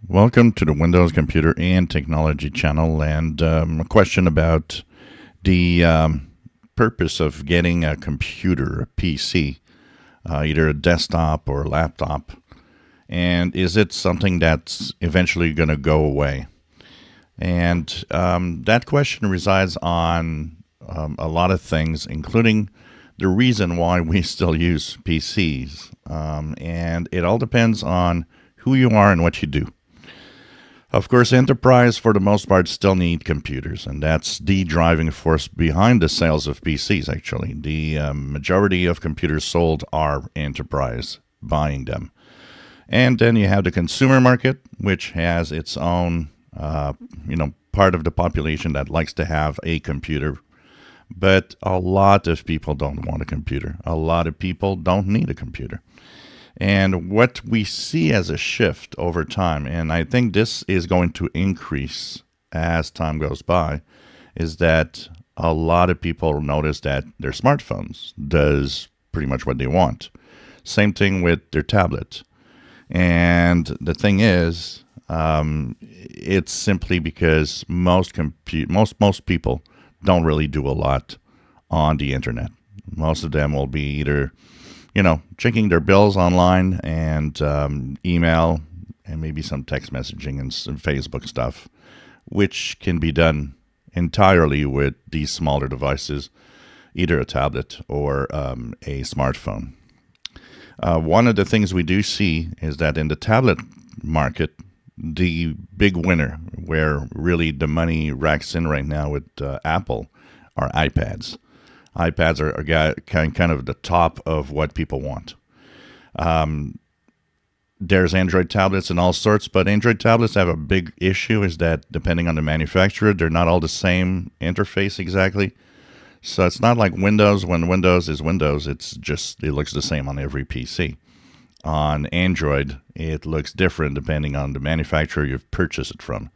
Welcome to the Windows Computer and Technology channel, and a question about the purpose of getting a computer, a PC, either a desktop or a laptop, and is it something that's eventually going to go away? And that question resides on a lot of things, including the reason why we still use PCs, and it all depends on who you are and what you do. Of course, enterprise for the most part still need computers, and that's the driving force behind the sales of PCs, actually. The majority of computers sold are enterprise buying them. And then you have the consumer market, which has its own, part of the population that likes to have a computer. But a lot of people don't want a computer. A lot of people don't need a computer. And what we see as a shift over time, and I think this is going to increase as time goes by, is that a lot of people notice that their smartphones does pretty much what they want. Same thing with their tablet. And the thing is, it's simply because most people don't really do a lot on the internet. Most of them will be either checking their bills online and email and maybe some text messaging and some Facebook stuff, which can be done entirely with these smaller devices, either a tablet or a smartphone. One of the things we do see is that in the tablet market, the big winner, where really the money racks in right now with Apple, are iPads. iPads are kind of the top of what people want. There's Android tablets and all sorts, but Android tablets have a big issue is that depending on the manufacturer, they're not all the same interface exactly. So it's not like Windows. When Windows is Windows, it looks the same on every PC. On Android, it looks different depending on the manufacturer you've purchased it from.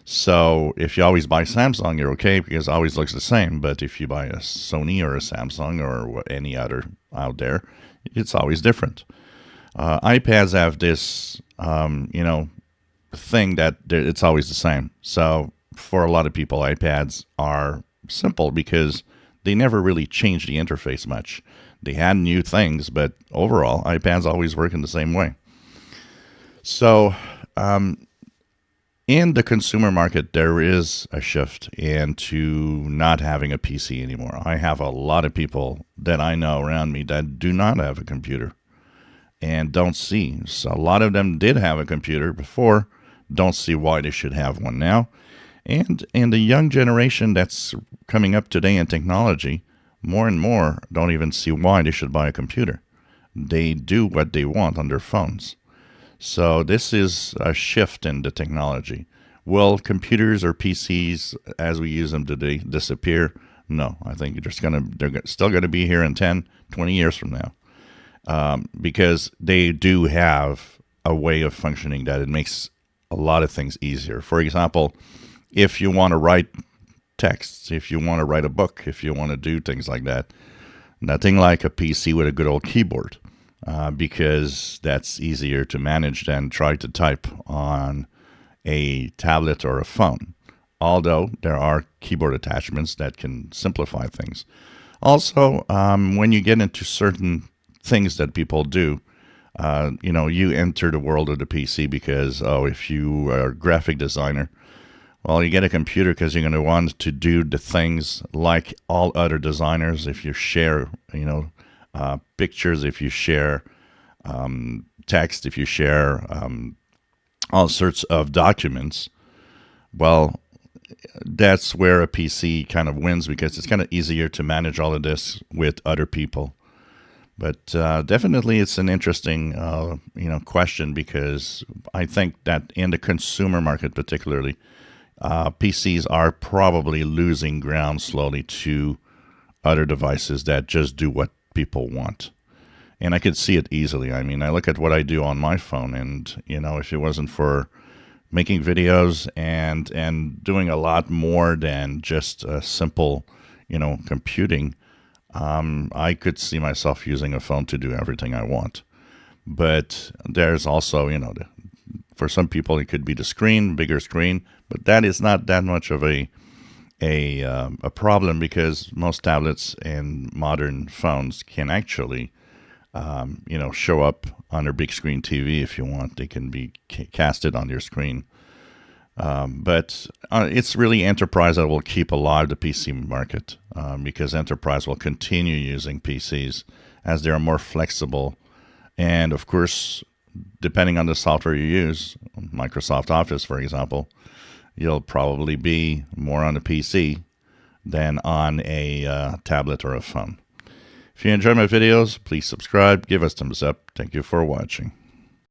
So if you always buy Samsung, you're okay because it always looks the same. But if you buy a Sony or a Samsung or any other out there, it's always different. iPads have this, thing that it's always the same. So for a lot of people, iPads are simple because they never really changed the interface much. They had new things, but overall, iPads always work in the same way. So, in the consumer market, there is a shift into not having a PC anymore. I have a lot of people that I know around me that do not have a computer and don't see. So a lot of them did have a computer before, don't see why they should have one now. And the young generation that's coming up today in technology, more and more don't even see why they should buy a computer. They do what they want on their phones. So this is a shift in the technology. Will computers or PCs, as we use them today, disappear? No, I think they're still going to be here in 10, 20 years from now, because they do have a way of functioning that it makes a lot of things easier. For example, if you want to write texts, if you want to write a book, if you want to do things like that, nothing like a PC with a good old keyboard. Because that's easier to manage than try to type on a tablet or a phone. Although there are keyboard attachments that can simplify things. Also, when you get into certain things that people do, you enter the world of the PC because, if you are a graphic designer, well, you get a computer because you're going to want to do the things like all other designers. If you share, pictures, if you share text, if you share all sorts of documents, well, that's where a PC kind of wins because it's kind of easier to manage all of this with other people. But definitely it's an interesting, question because I think that in the consumer market particularly, PCs are probably losing ground slowly to other devices that just do what people want. And I could see it easily. I mean, I look at what I do on my phone, and if it wasn't for making videos and doing a lot more than just simple, computing, I could see myself using a phone to do everything I want. But there's also, For some people, it could be the screen, bigger screen, but that is not that much of a problem, because most tablets and modern phones can actually show up on their big screen TV if you want. They can be casted on your screen. But it's really enterprise that will keep alive the PC market, because enterprise will continue using PCs as they are more flexible. And of course, depending on the software you use, Microsoft Office, for example, you'll probably be more on a PC than on a tablet or a phone. If you enjoy my videos, please subscribe, give us thumbs up. Thank you for watching.